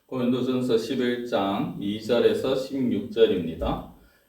고린도전서 11장 2절에서 16절입니다.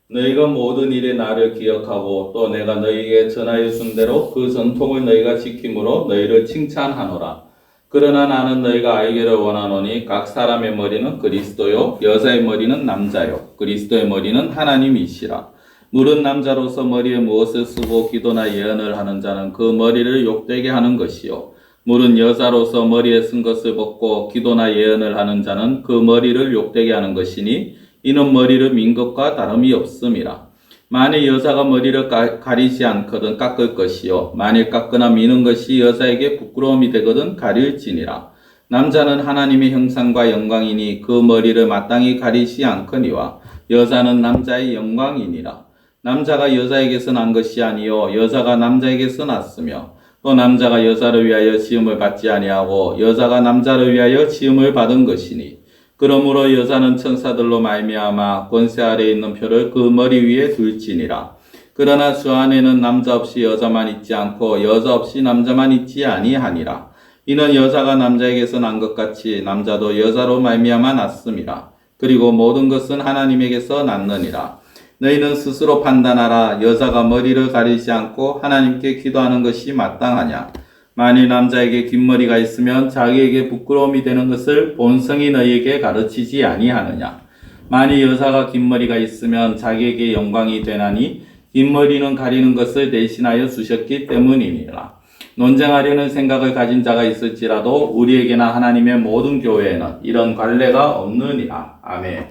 너희가 모든 일에 나를 기억하고 또 내가 너희에게 전하여 준 대로 그 전통을 너희가 지킴으로 너희를 칭찬하노라. 그러나 나는 너희가 알기를 원하노니 각 사람의 머리는 그리스도요 여자의 머리는 남자요 그리스도의 머리는 하나님이시라. 물은 남자로서 머리에 무엇을 쓰고 기도나 예언을 하는 자는 그 머리를 욕되게 하는 것이요 물은 여자로서 머리에 쓴 것을 벗고 기도나 예언을 하는 자는 그 머리를 욕되게 하는 것이니 이는 머리를 민 것과 다름이 없음이라. 만일 여자가 머리를 가리지 않거든 깎을 것이요 만일 깎거나 미는 것이 여자에게 부끄러움이 되거든 가릴지니라. 남자는 하나님의 형상과 영광이니 그 머리를 마땅히 가리지 않거니와 여자는 남자의 영광이니라. 남자가 여자에게서 난 것이 아니요 여자가 남자에게서 났으며 또 남자가 여자를 위하여 지음을 받지 아니하고 여자가 남자를 위하여 지음을 받은 것이니 그러므로 여자는 천사들로 말미암아 권세 아래에 있는 표를 그 머리 위에 둘지니라. 그러나 주 안에는 남자 없이 여자만 있지 않고 여자 없이 남자만 있지 아니하니라. 이는 여자가 남자에게서 난 것 같이 남자도 여자로 말미암아 났음이라. 그리고 모든 것은 하나님에게서 났느니라. 너희는 스스로 판단하라. 여자가 머리를 가리지 않고 하나님께 기도하는 것이 마땅하냐. 만일 남자에게 긴 머리가 있으면 자기에게 부끄러움이 되는 것을 본성이 너희에게 가르치지 아니하느냐. 만일 여자가 긴 머리가 있으면 자기에게 영광이 되나니 긴 머리는 가리는 것을 대신하여 주셨기 때문이니라. 논쟁하려는 생각을 가진 자가 있을지라도 우리에게나 하나님의 모든 교회에는 이런 관례가 없느니라. 아멘.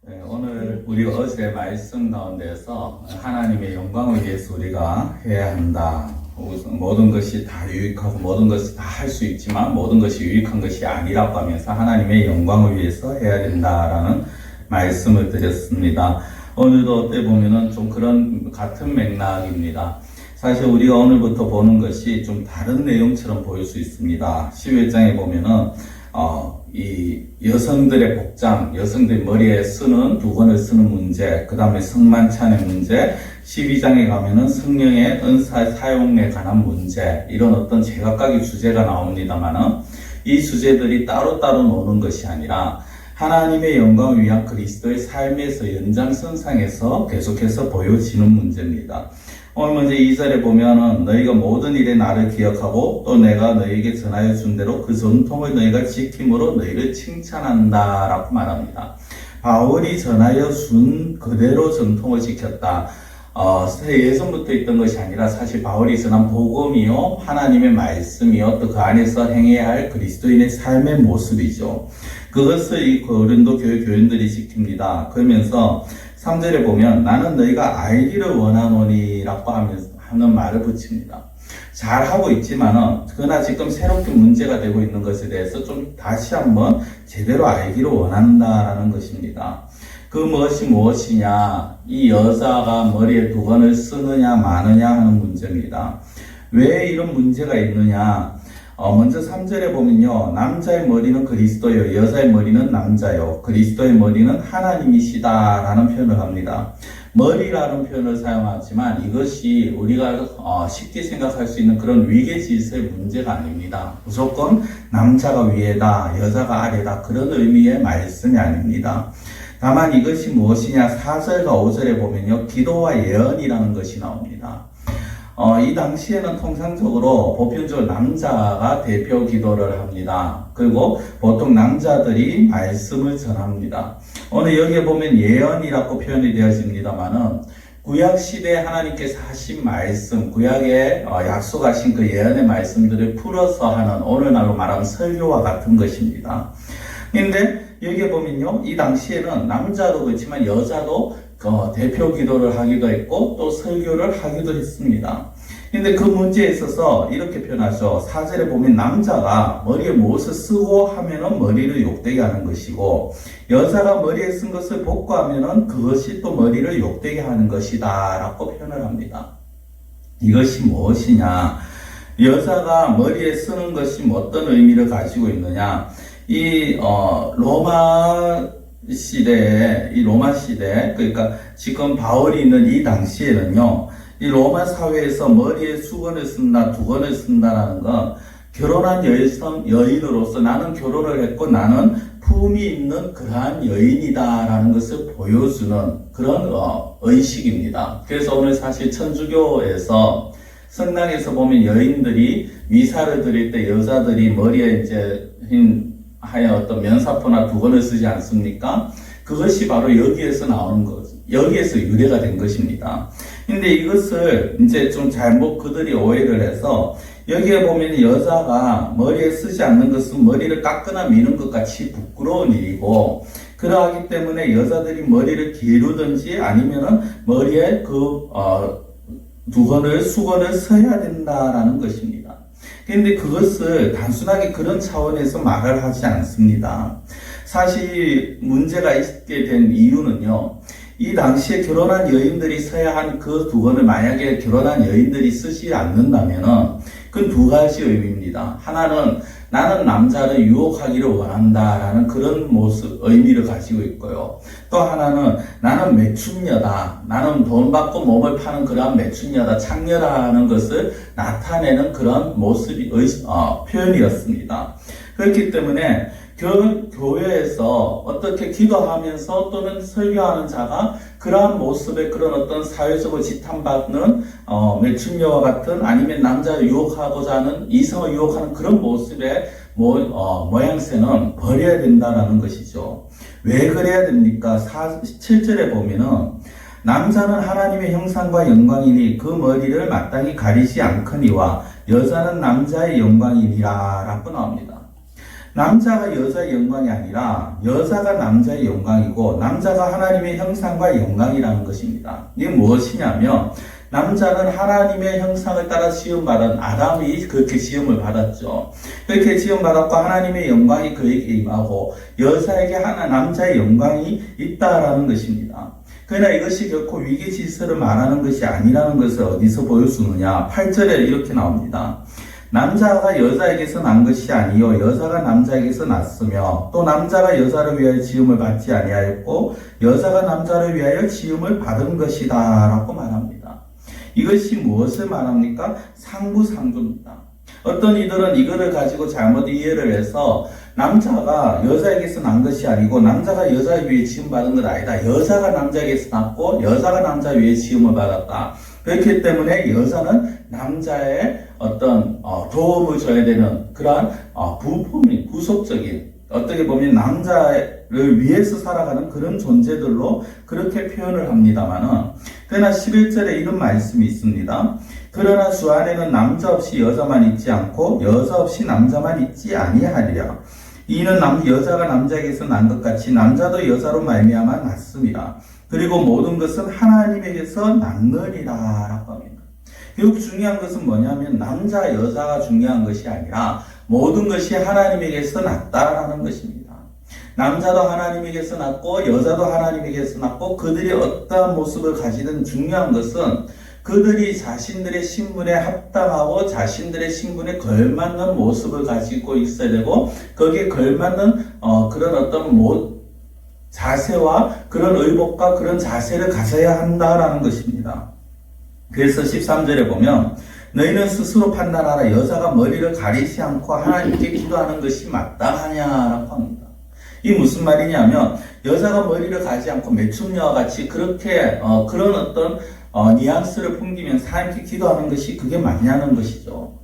네, 오늘 우리가 어제 말씀 가운데서 하나님의 영광을 위해서 우리가 해야 한다. 모든 것이 다 유익하고 모든 것이 다 할 수 있지만 모든 것이 유익한 것이 아니라고 하면서 하나님의 영광을 위해서 해야 된다라는 말씀을 드렸습니다. 오늘도 어떻게 보면은 좀 그런 같은 맥락입니다. 사실 우리가 오늘부터 보는 것이 좀 다른 내용처럼 보일 수 있습니다. 11장에 보면은 이 여성들의 복장, 여성들 머리에 쓰는 두건을 쓰는 문제, 그 다음에 성만찬의 문제, 12장에 가면은 성령의 은사 사용에 관한 문제, 이런 어떤 제각각의 주제가 나옵니다만은 이 주제들이 따로따로 노는 것이 아니라 하나님의 영광을 위한 그리스도의 삶에서 연장선상에서 계속해서 보여지는 문제입니다. 오늘 먼저 2절에 보면은 너희가 모든 일에 나를 기억하고 또 내가 너희에게 전하여 준 대로 그 전통을 너희가 지킴으로 너희를 칭찬한다 라고 말합니다. 바울이 전하여 준 그대로 전통을 지켰다. 예전부터 있던 것이 아니라 사실 바울이 전한 복음이요 하나님의 말씀이요 또 그 안에서 행해야 할 그리스도인의 삶의 모습이죠. 그것을 이 고린도 교회 교인들이 지킵니다. 그러면서 3절에 보면 나는 너희가 알기를 원하노니 라고 하는 말을 붙입니다. 잘하고 있지만은 그러나 지금 새롭게 문제가 되고 있는 것에 대해서 좀 다시 한번 제대로 알기를 원한다라는 것입니다. 그 무엇이 무엇이냐, 이 여자가 머리에 두건을 쓰느냐 마느냐 하는 문제입니다. 왜 이런 문제가 있느냐? 먼저 3절에 보면요, 남자의 머리는 그리스도요, 여자의 머리는 남자요, 그리스도의 머리는 하나님이시다 라는 표현을 합니다. 머리라는 표현을 사용하지만 이것이 우리가 쉽게 생각할 수 있는 그런 위계질서의 문제가 아닙니다. 무조건 남자가 위에다, 여자가 아래다, 그런 의미의 말씀이 아닙니다. 다만 이것이 무엇이냐, 4절과 5절에 보면요, 기도와 예언이라는 것이 나옵니다. 이 당시에는 통상적으로 보편적으로 남자가 대표 기도를 합니다. 그리고 보통 남자들이 말씀을 전합니다. 오늘 여기에 보면 예언이라고 표현이 되어집니다만은 구약시대에 하나님께서 하신 말씀, 구약에 약속하신 그 예언의 말씀들을 풀어서 하는 오늘날로 말하면 설교와 같은 것입니다. 근데 여기에 보면요, 이 당시에는 남자도 그렇지만 여자도 대표 기도를 하기도 했고 또 설교를 하기도 했습니다. 근데 그 문제에 있어서 이렇게 표현하죠. 4절에 보면 남자가 머리에 무엇을 쓰고 하면은 머리를 욕되게 하는 것이고, 여자가 머리에 쓴 것을 복구하면은 그것이 또 머리를 욕되게 하는 것이다 라고 표현을 합니다. 이것이 무엇이냐, 여자가 머리에 쓰는 것이 어떤 의미를 가지고 있느냐, 이 로마 시대, 그러니까 지금 바울이 있는 이 당시에는요, 이 로마 사회에서 머리에 수건을 쓴다, 두건을 쓴다라는 건 결혼한 여인으로서 나는 결혼을 했고 나는 품이 있는 그러한 여인이다라는 것을 보여주는 그런 의식입니다. 그래서 오늘 사실 천주교에서 성당에서 보면 여인들이 미사를 드릴 때 여자들이 머리에 이제 하여 어떤 면사포나 두건을 쓰지 않습니까? 그것이 바로 여기에서 나오는 것, 여기에서 유래가 된 것입니다. 근데 이것을 이제 좀 잘못 그들이 오해를 해서 여기에 보면 여자가 머리에 쓰지 않는 것은 머리를 깎거나 미는 것 같이 부끄러운 일이고, 그러하기 때문에 여자들이 머리를 기르든지 아니면은 머리에 두건을, 수건을 써야 된다라는 것입니다. 그런데 그것을 단순하게 그런 차원에서 말을 하지 않습니다. 사실 문제가 있게 된 이유는요, 이 당시에 결혼한 여인들이 써야 한 그 두건을 만약에 결혼한 여인들이 쓰지 않는다면은 그건 두 가지 의미입니다. 하나는 나는 남자를 유혹하기를 원한다라는 그런 의미를 가지고 있고요. 또 하나는 나는 매춘녀다, 나는 돈 받고 몸을 파는 그러한 매춘녀다, 창녀라는 것을 나타내는 그런 모습이 표현이었습니다. 그렇기 때문에 교회에서 어떻게 기도하면서 또는 설교하는 자가 그러한 모습의 그런 어떤 사회적으로 지탄받는 매춘녀와 같은, 아니면 남자를 유혹하고자 하는, 이성을 유혹하는 그런 모습의 모양새는 버려야 된다라는 것이죠. 왜 그래야 됩니까? 7절에 보면은 남자는 하나님의 형상과 영광이니 그 머리를 마땅히 가리지 않거니와 여자는 남자의 영광이니라 라고 나옵니다. 남자가 여자의 영광이 아니라 여자가 남자의 영광이고 남자가 하나님의 형상과 영광이라는 것입니다. 이게 무엇이냐면, 남자는 하나님의 형상을 따라 지음받은 아담이 그렇게 지음을 받았죠. 그렇게 지음받았고 하나님의 영광이 그에게 임하고 여자에게 남자의 영광이 있다라는 것입니다. 그러나 이것이 결코 위계질서를 말하는 것이 아니라는 것을 어디서 보여주느냐, 8절에 이렇게 나옵니다. 남자가 여자에게서 난 것이 아니요 여자가 남자에게서 났으며 또 남자가 여자를 위하여 지음을 받지 아니하였고 여자가 남자를 위하여 지음을 받은 것이다 라고 말합니다. 이것이 무엇을 말합니까? 상부상조입니다. 어떤 이들은 이거를 가지고 잘못 이해를 해서 남자가 여자에게서 난 것이 아니고 남자가 여자 위에 지음 받은 것 아니다, 여자가 남자에게서 났고 여자가 남자 위에 지음을 받았다, 그렇기 때문에 여자는 남자의 어떤 도움을 줘야 되는 그러한 부속적인, 어떻게 보면 남자를 위해서 살아가는 그런 존재들로 그렇게 표현을 합니다만은, 그러나 11절에 이런 말씀이 있습니다. 그러나 주 안에는 남자 없이 여자만 있지 않고 여자 없이 남자만 있지 아니하리라. 이는 여자가 남자에게서 난 것 같이 남자도 여자로 말미암아 났습니다. 그리고 모든 것은 하나님에게서 났느니라 라고 합니다. 결국 중요한 것은 뭐냐면 남자 여자가 중요한 것이 아니라 모든 것이 하나님에게서 났다라는 것입니다. 남자도 하나님에게서 났고 여자도 하나님에게서 났고 그들이 어떠한 모습을 가지든 중요한 것은 그들이 자신들의 신분에 합당하고 자신들의 신분에 걸맞는 모습을 가지고 있어야 되고 거기에 걸맞는 그런 어떤 자세와 그런 의복과 그런 자세를 가져야 한다라는 것입니다. 그래서 13절에 보면 너희는 스스로 판단하라. 여자가 머리를 가리지 않고 하나님께 기도하는 것이 마땅하냐라고 합니다. 이 무슨 말이냐면 여자가 머리를 가리지 않고 매춘녀와 같이 그렇게 그런 어떤 뉘앙스를 풍기면서 하나님께 기도하는 것이 그게 맞냐는 것이죠.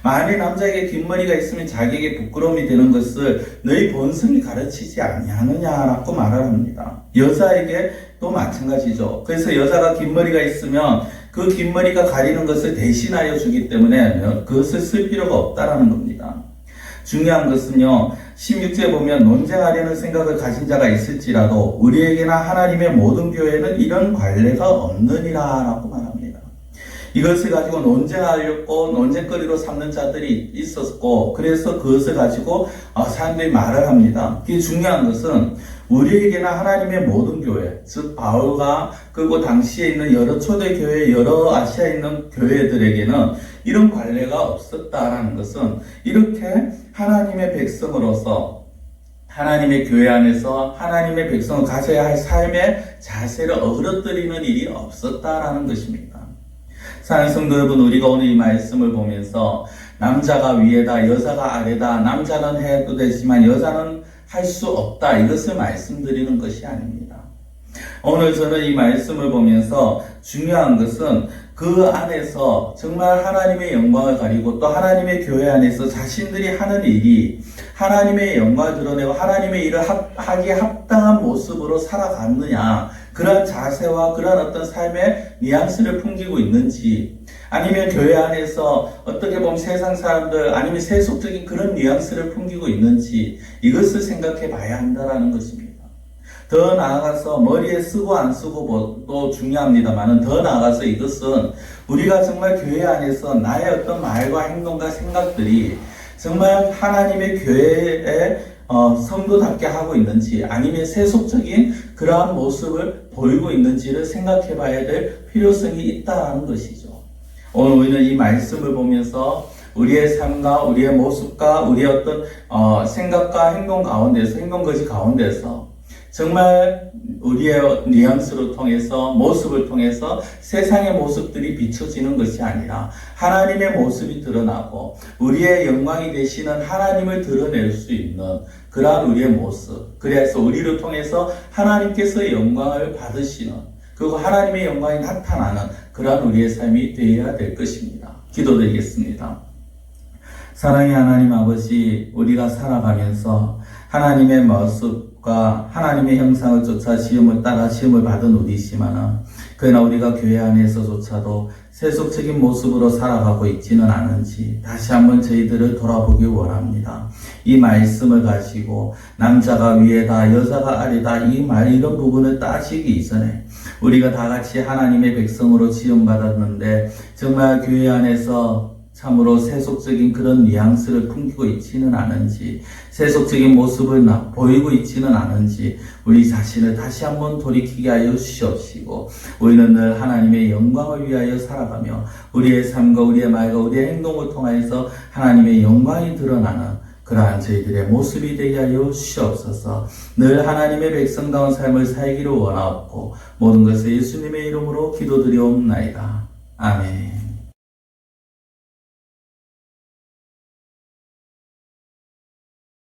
만일 남자에게 긴 머리가 있으면 자기에게 부끄러움이 되는 것을 너희 본성이 가르치지 아니하느냐라고 말을 합니다. 여자에게 또 마찬가지죠. 그래서 여자가 긴 머리가 있으면 그 긴 머리가 가리는 것을 대신하여 주기 때문에 그것을 쓸 필요가 없다라는 겁니다. 중요한 것은요, 16절에 보면 논쟁하려는 생각을 가진 자가 있을지라도 우리에게나 하나님의 모든 교회는 이런 관례가 없느니라 라고 말합니다. 이것을 가지고 논쟁하려고 논쟁거리로 삼는 자들이 있었고 그래서 그것을 가지고 사람들이 말을 합니다. 이게 중요한 것은 우리에게나 하나님의 모든 교회, 즉 바울과 그리고 당시에 있는 여러 초대교회, 여러 아시아에 있는 교회들에게는 이런 관례가 없었다라는 것은 이렇게 하나님의 백성으로서 하나님의 교회 안에서 하나님의 백성을 가져야 할 삶의 자세를 어그러뜨리는 일이 없었다라는 것입니다. 사랑하는 성도 여러분, 우리가 오늘 이 말씀을 보면서 남자가 위에다 여자가 아래다, 남자는 해도 되지만 여자는 할 수 없다, 이것을 말씀드리는 것이 아닙니다. 오늘 저는 이 말씀을 보면서 중요한 것은 그 안에서 정말 하나님의 영광을 가리고 또 하나님의 교회 안에서 자신들이 하는 일이 하나님의 영광을 드러내고 하나님의 일을 하기에 합당한 모습으로 살아갔느냐, 그러한 자세와 그러한 어떤 삶의 뉘앙스를 풍기고 있는지, 아니면 교회 안에서 어떻게 보면 세상 사람들 아니면 세속적인 그런 뉘앙스를 풍기고 있는지 이것을 생각해 봐야 한다는 것입니다. 더 나아가서 머리에 쓰고 안 쓰고도 중요합니다만 더 나아가서 이것은 우리가 정말 교회 안에서 나의 어떤 말과 행동과 생각들이 정말 하나님의 교회에 성도답게 하고 있는지 아니면 세속적인 그러한 모습을 보이고 있는지를 생각해 봐야 될 필요성이 있다는 것이죠. 오늘 우리는 이 말씀을 보면서 우리의 삶과 우리의 모습과 우리의 어떤 생각과 행동 가운데서, 행동거지 가운데서 정말 우리의 뉘앙스를 통해서, 모습을 통해서 세상의 모습들이 비춰지는 것이 아니라 하나님의 모습이 드러나고 우리의 영광이 되시는 하나님을 드러낼 수 있는 그러한 우리의 모습, 그래서 우리를 통해서 하나님께서 영광을 받으시는, 그리고 하나님의 영광이 나타나는 그러한 우리의 삶이 되어야 될 것입니다. 기도드리겠습니다. 사랑의 하나님 아버지, 우리가 살아가면서 하나님의 모습과 하나님의 형상을 쫓아 지음을 따라 지음을 받은 우리지만은 그러나 우리가 교회 안에서조차도 세속적인 모습으로 살아가고 있지는 않은지 다시 한번 저희들을 돌아보기 원합니다. 이 말씀을 가지고 남자가 위에다 여자가 아래다 이런 부분을 따지기 이전에 우리가 다 같이 하나님의 백성으로 지음받았는데 정말 교회 안에서 참으로 세속적인 그런 뉘앙스를 풍기고 있지는 않은지, 세속적인 모습을 보이고 있지는 않은지 우리 자신을 다시 한번 돌이키게 하여 주시옵시고 우리는 늘 하나님의 영광을 위하여 살아가며 우리의 삶과 우리의 말과 우리의 행동을 통하여서 하나님의 영광이 드러나는 그러한 저희들의 모습이 되게 하여 주시옵소서. 늘 하나님의 백성다운 삶을 살기를 원하옵고 모든 것을 예수님의 이름으로 기도드리옵나이다. 아멘.